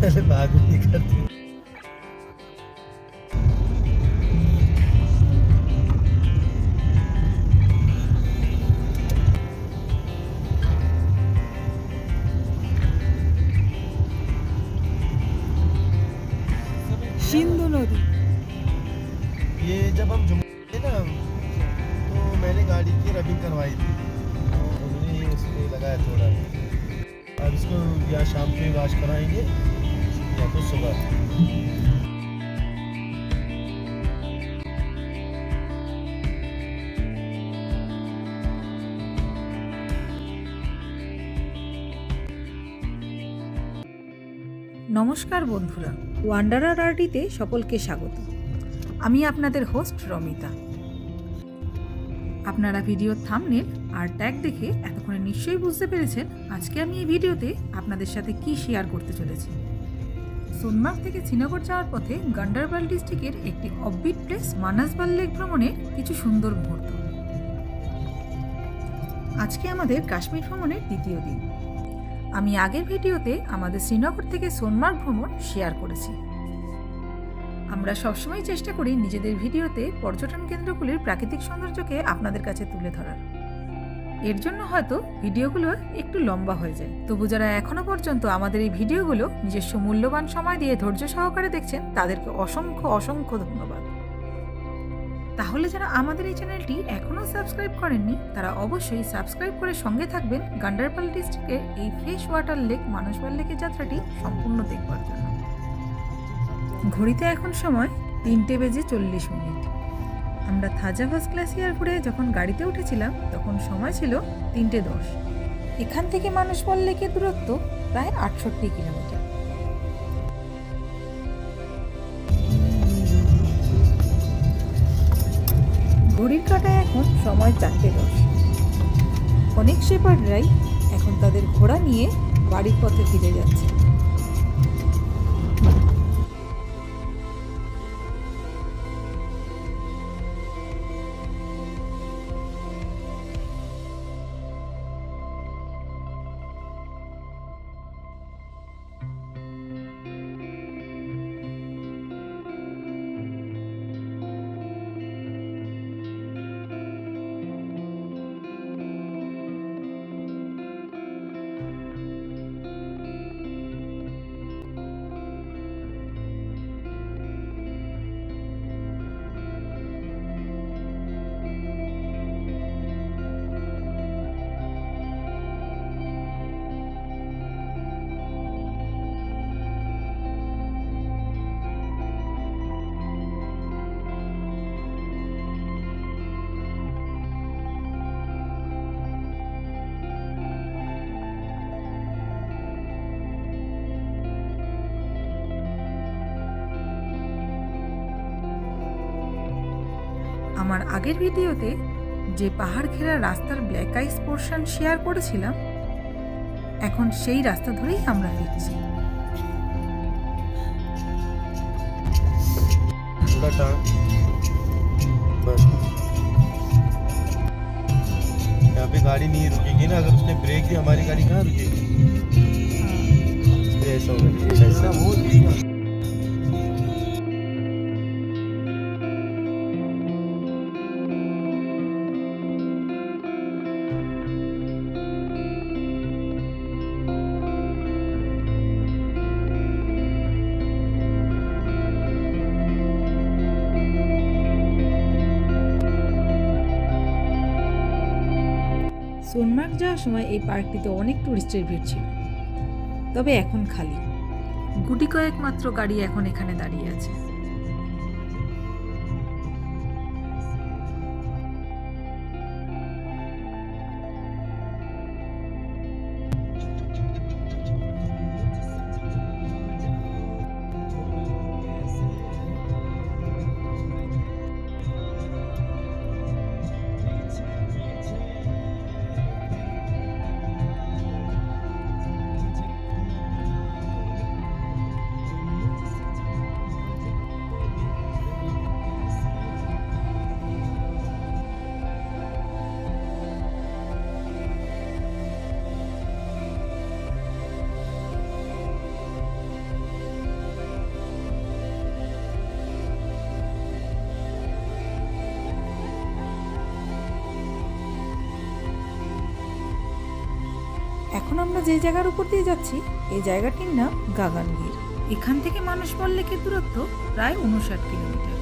पहले बात नहीं करते। सिंधु नदी। ये जब हम जम्मू थे ना, तो मैंने गाड़ी की रबिंग करवाई थी, तो उन्होंने इस पे लगाया थोड़ा। अब इसको या शाम को वॉश कराएंगे या तो सुबह। নমস্কার বন্ধুরা, ওয়ান্ডারার আরটিতে সকলকে স্বাগত। আমি আপনাদের হোস্ট রমিতা। আপনারা ভিডিওর থাম্বনেল আর ট্যাগ দেখে এতক্ষণে নিশ্চয়ই বুঝতে পেরেছেন আজকে আমি এই ভিডিওতে আপনাদের সাথে কি শেয়ার করতে চলেছি। সোনমার্গ থেকে শ্রীনগর যাওয়ার পথে গান্ডারবাল ডিস্ট্রিক্টের একটি অফবিট প্লেস মানসবাল লেক ভ্রমণের কিছু সুন্দর মুহূর্ত। আজকে আমাদের কাশ্মীর ভ্রমণের দ্বিতীয় দিন। আমি আগের ভিডিওতে আমাদের শ্রীনগর থেকে সোনমার্গ ভ্রমণ শেয়ার করেছি। আমরা সবসময় চেষ্টা করি নিজেদের ভিডিওতে পর্যটন কেন্দ্রগুলির প্রাকৃতিক সৌন্দর্যকে আপনাদের কাছে তুলে ধরার। এর জন্য হয়তো ভিডিওগুলো একটু লম্বা হয়ে যায়, তবু যারা এখনো পর্যন্ত আমাদের এই ভিডিওগুলো নিজস্ব মূল্যবান সময় দিয়ে ধৈর্য সহকারে দেখছেন তাদেরকে অসংখ্য অসংখ্য ধন্যবাদ। তাহলে যারা আমাদের এই চ্যানেলটি এখনও সাবস্ক্রাইব করেননি তারা অবশ্যই সাবস্ক্রাইব করে সঙ্গে থাকবেন গান্ডারবাল ডিস্ট্রিক্টের এই ফ্রেশ ওয়াটার লেক মানসবাল লেকের যাত্রাটি সম্পূর্ণ দেখবার জন্য। ঘড়িতে এখন সময় 3:40। আমরা থাজাভাস গ্লাসিয়ার ঘুরে যখন গাড়িতে উঠেছিলাম তখন সময় ছিল 3:10। এখান থেকে মানসবাল লেকের দূরত্ব প্রায় 68 কিলোমিটার। ঘড়ির কাঁটায় এখন সময় 4:10। অনেক শেপার্ডরাই এখন তাদের ঘোড়া নিয়ে বাড়ির পথে ফিরে যাচ্ছে। আমার আগের ভিডিওতে যে পাহাড় ঘেরা রাস্তার ব্ল্যাক আইস পোর্শন শেয়ার করেছিলাম, এখন সেই রাস্তা ধরেই আমরা ফিরছি। यहाँ पे गाड़ी नहीं रुकेगी ना, अगर उसने ब्रेक दी हमारी गाड़ी कहाँ रुकेगी? ऐसा होगा। সোনমার্গ যাওয়ার সময় এই পার্কটিতে অনেক টুরিস্টের ভিড় ছিল, তবে এখন খালি। গুটি কয়েক মাত্র গাড়ি এখন এখানে দাঁড়িয়ে আছে। আমরা যে জায়গার উপর দিয়ে যাচ্ছি এই জায়গাটির নাম গাগানগির। এখান থেকে মানসবল লেকের দূরত্ব প্রায় 59 কিলোমিটার।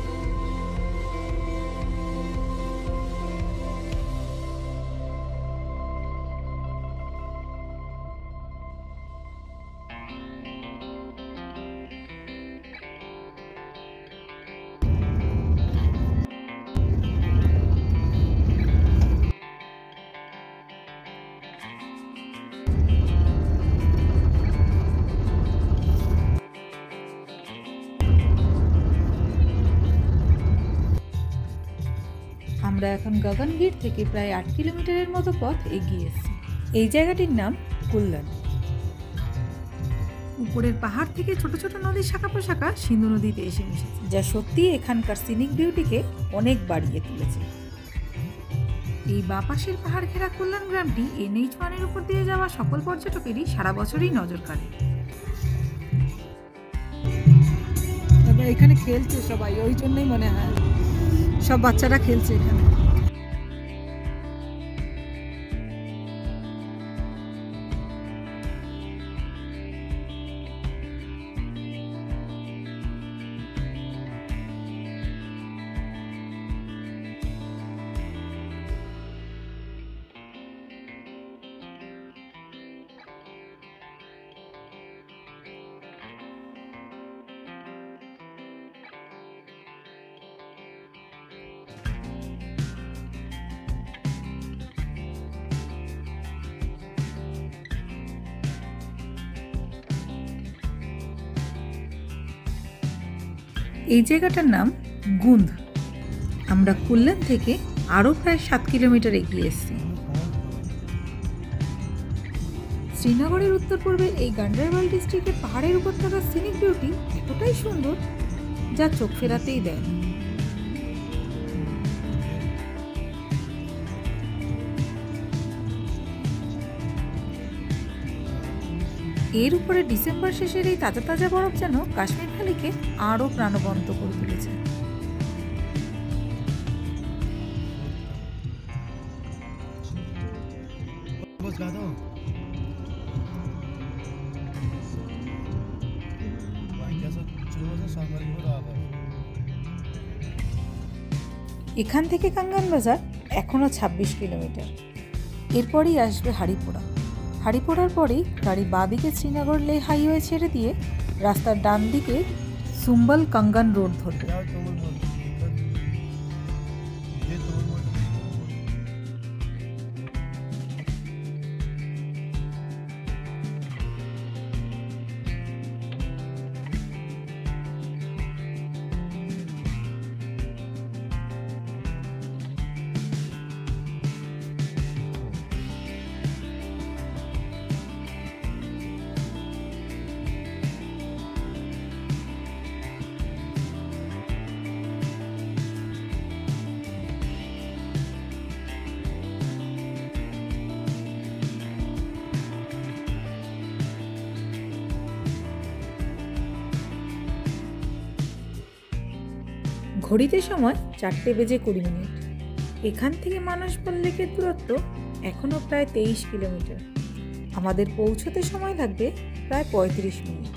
আমরা এখন গাগানগির থেকে প্রায় 8 কিলোমিটারের মতো পথ এগিয়ে এসেছি। এই জায়গাটির নাম কুল্লান। উপরের পাহাড় থেকে ছোট ছোট নদীর শাখা প্রশাখা সিন্ধু নদীতে এসে মিশেছে, যা সত্যি এখানকার সিনিক বিউটিকে অনেক বাড়িয়ে তুলেছে। এই বাপাশের পাহাড় ঘেরা কুল্লান গ্রামটি NH1-এর উপর দিয়ে যাওয়া সকল পর্যটকেরই সারা বছরই নজর কাড়ে। এখানে খেলছে সবাই, ওই জন্যই মনে হয় সব বাচ্চারা খেলছে এখানে। এই জায়গাটার নাম গুন্দ। আমরা কুল্লান থেকে আরও প্রায় 7 কিলোমিটার এগিয়ে এসেছি। শ্রীনগরের উত্তর পূর্বে এই গান্ডারবাল ডিস্ট্রিক্টের পাহাড়ের উপর থাকা সিনিক বিউটি এতটাই সুন্দর যা চোখ ফেরাতেই দেয় না। এর উপরে ডিসেম্বর শেষের এই তাজা তাজা বরফ যেন কাশ্মীর ভ্যালিকে আরও প্রাণবন্ত করে তুলেছে। এখান থেকে কাঙ্গান বাজার এখনো 26 কিলোমিটার। এরপরই আসবে হারিপোড়া। হারিপোড়ার পরেই গাড়ি বাঁদিকে শ্রীনগর লে হাইওয়ে ছেড়ে দিয়ে রাস্তার ডান দিকে সুম্বল কাঙ্গান রোড ধরবে। ঘড়িতে সময় 4:20। এখান থেকে মানসবল লেকের দূরত্ব এখনও প্রায় 23 কিলোমিটার। আমাদের পৌঁছতে সময় লাগবে প্রায় 35 মিনিট।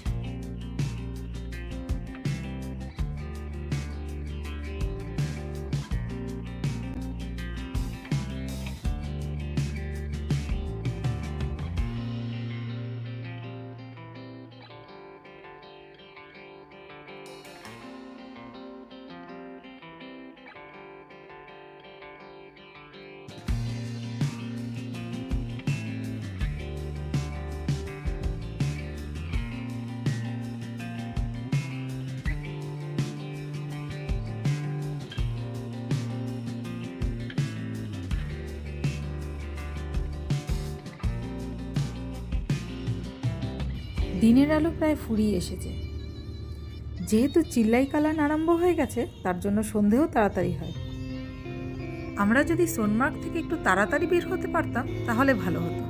দিনের আলো প্রায় ফুরিয়ে এসেছে। যেহেতু চিল্লাই কালান আরম্ভ হয়ে গেছে তার জন্য সন্ধেও তাড়াতাড়ি হয়। আমরা যদি সোনমার্গ থেকে একটু তাড়াতাড়ি বের হতে পারতাম তাহলে ভালো হতো।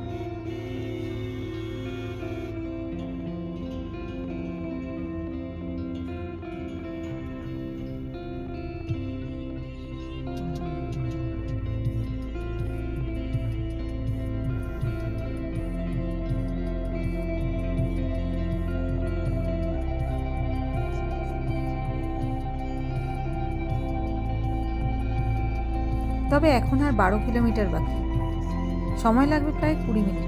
তবে এখন আর 12 কিলোমিটার বাকি, সময় লাগবে প্রায় 20 মিনিট।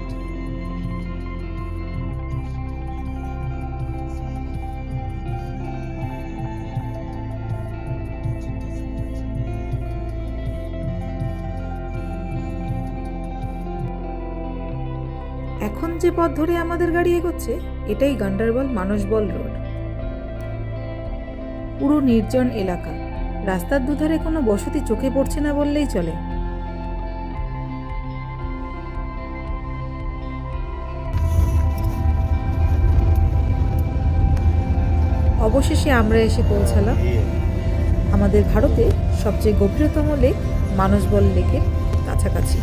এখন যে পথ ধরে আমাদের গাড়ি এগোচ্ছে এটাই গান্ডারবল মানসবল রোড। পুরো নির্জন এলাকা, রাস্তার দুধারে কোনো বসতি চোখে পড়ছে না বললেই চলে। অবশেষে আমরা এসে পৌঁছালাম আমাদের ভারতের সবচেয়ে গভীরতম লেক মানসবল লেকের কাছাকাছি।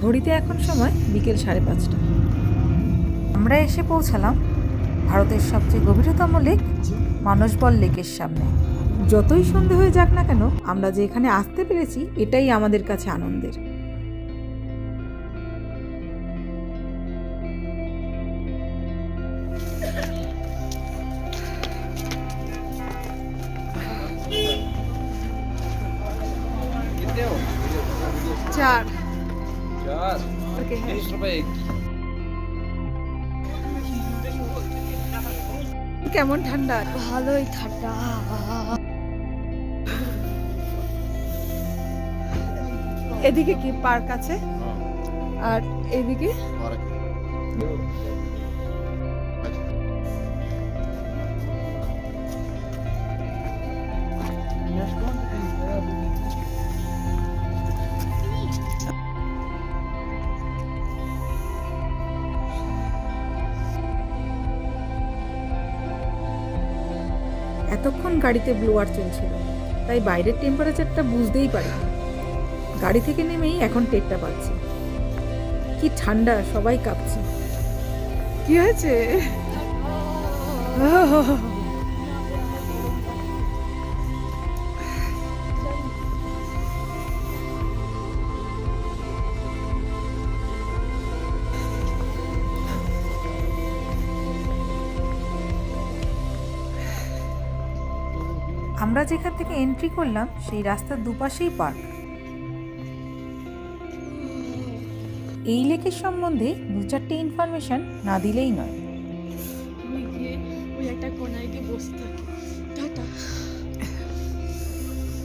ঘড়িতে এখন সময় বিকেল 5:30। আমরা এসে পৌঁছালাম ভারতের সবচেয়ে গভীরতম লেক মানসবল লেকের সামনে। যতই সন্ধে হয়ে যাক না কেন, আমরা যে এখানে আসতে পেরেছি এটাই আমাদের কাছে আনন্দের। चार 30 रुपए কেমন ঠান্ডা? ভালোই ঠান্ডা। এদিকে কি পার্ক আছে আর এদিকে এতক্ষণ গাড়িতে ব্লোয়ার চলছিল, তাই বাইরের টেম্পারেচারটা বুঝতেই পারি। গাড়ি থেকে নেমেই এখন টেরটা পাচ্ছি কি ঠান্ডা, সবাই কাঁপছে। কি হয়েছে? আমরা যেখান থেকে এন্ট্রি করলাম সেই রাস্তার দুপাশেই পার্ক। এই লেকের সম্বন্ধে 2-4টে ইনফরমেশন না দিলেই নয়।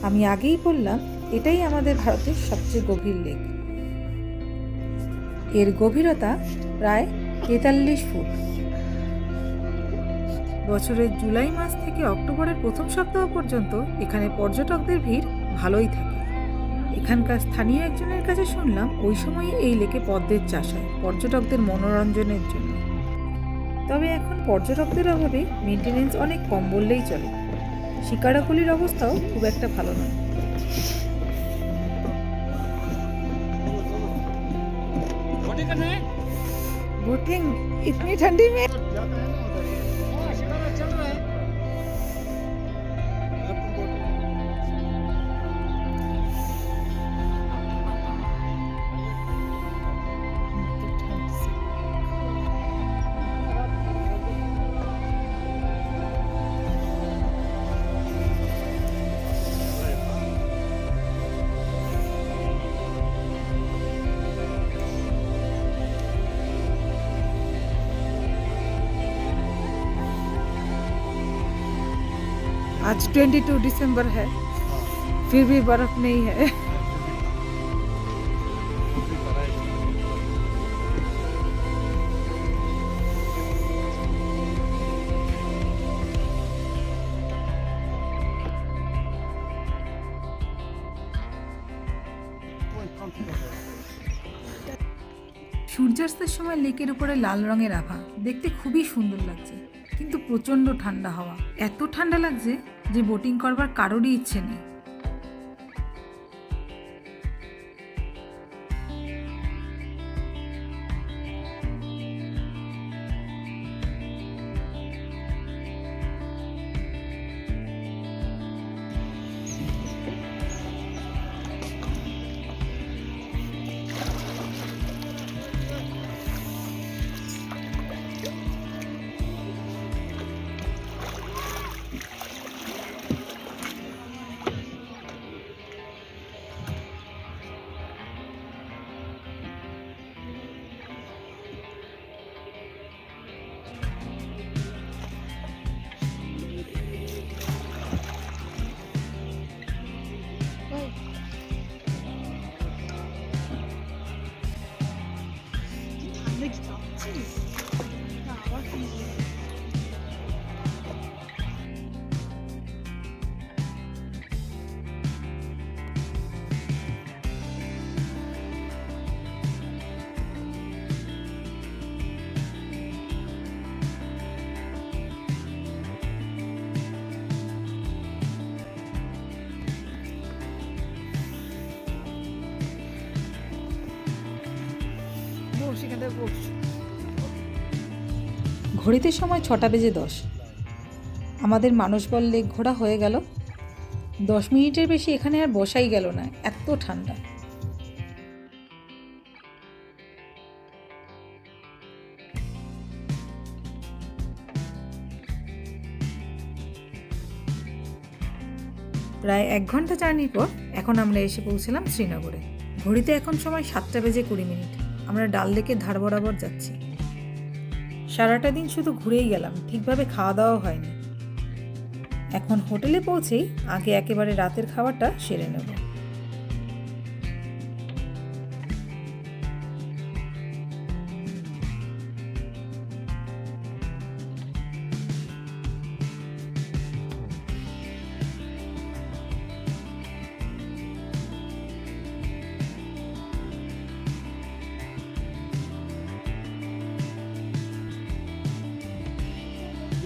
আমি আগেই বললাম এটাই আমাদের ভারতের সবচেয়ে গভীর লেক। এর গভীরতা প্রায় 43 ফুট। বছরের জুলাই মাস থেকে অক্টোবরের প্রথম সপ্তাহ পর্যন্ত এখানে পর্যটকদের ভিড় ভালোই থাকে। এখানকার স্থানীয় একজনের কাছে শুনলাম ওই সময় এই লেকে পদ্মের চাষ হয় পর্যটকদের মনোরঞ্জনের জন্য। তবে এখন পর্যটকদের অভাবে মেনটেনেন্স অনেক কম বললেই চলে। শিকারাকুলির অবস্থাও খুব একটা ভালো নয়। बोटिंग इतनी ठंडी में आज 22 दिसंबर है, फिर भी बर्फ नहीं है। সূর্যাস্তের সময় লেকের উপরে লাল রঙের আভা দেখতে খুবই সুন্দর লাগছে, কিন্তু প্রচণ্ড ঠান্ডা হাওয়া। এত ঠান্ডা লাগছে যে বোটিং করবার কারোরই ইচ্ছে নেই। ঘড়িতে সময় 6:10। আমাদের মানসবল লেক ঘোরা হয়ে গেল। 10 মিনিটের বেশি এখানে আর বসাই গেল না, এত ঠান্ডা। প্রায় 1 ঘন্টা জার্নির পর এখন আমরা এসে পৌঁছলাম শ্রীনগরে। ঘড়িতে এখন সময় 7:20। আমরা ডাল লেকের ধার বরাবর যাচ্ছি। সারাটা দিন শুধু ঘুরেই গেলাম, ঠিকভাবে খাওয়া দাওয়া হয়নি। এখন হোটেলে পৌঁছেই আগে একেবারে রাতের খাবারটা সেরে নেব।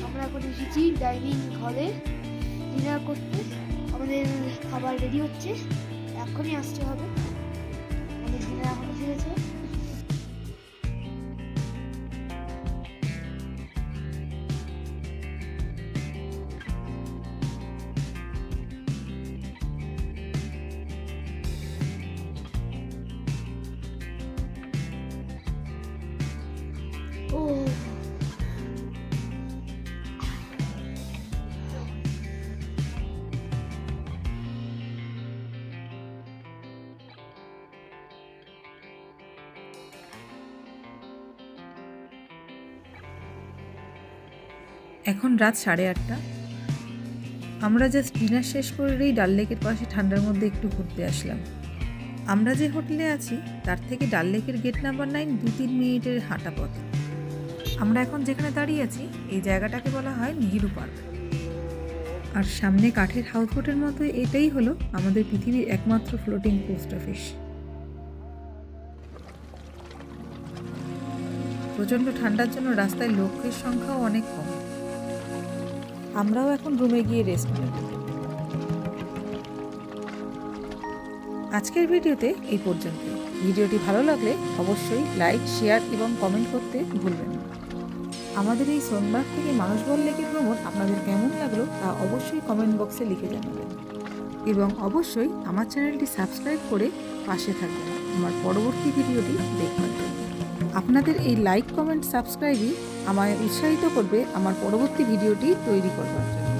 আমরা এখন এসেছি ডাইনিং হলে ডিনার করতে। আমাদের খাবার রেডি হচ্ছে, এখনই আসতে হবে। আমাদের ডিনার এখন এসে গেছে। ও এখন রাত 8:30। আমরা জাস্ট ডিনার শেষ করেই ডাল লেকের পাশে ঠান্ডার মধ্যে একটু ঘুরতে আসলাম। আমরা যে হোটেলে আছি তার থেকে ডাল লেকের গেট নাম্বার 9 2-3 মিনিটের হাঁটা পথ। আমরা এখন যেখানে দাঁড়িয়ে আছি এই জায়গাটাকে বলা হয় নেহেরু পার্ক। আর সামনে কাঠের হাউসবোটের মতো এটাই হলো আমাদের পৃথিবীর একমাত্র ফ্লোটিং পোস্ট অফিস। প্রচণ্ড ঠান্ডার জন্য রাস্তায় লোকের সংখ্যাও অনেক কম। আমরাও এখন রুমে গিয়ে রেস্ট নেব। আজকের ভিডিওতে এই পর্যন্ত। ভিডিওটি ভালো লাগলে অবশ্যই লাইক, শেয়ার এবং কমেন্ট করতে ভুলবেন না। আমাদের এই সোনমার্গ থেকে মানসবল লেকের ভ্রমণ আপনাদের কেমন লাগলো তা অবশ্যই কমেন্ট বক্সে লিখে জানাবেন। এবং অবশ্যই আমার চ্যানেলটি সাবস্ক্রাইব করে পাশে থাকবেন আমার পরবর্তী ভিডিওটি দেখবার জন্য। আপনাদের এই লাইক, কমেন্ট, সাবস্ক্রাইবই আমায় উৎসাহিত করবে আমার পরবর্তী ভিডিওটি তৈরি করবার জন্য।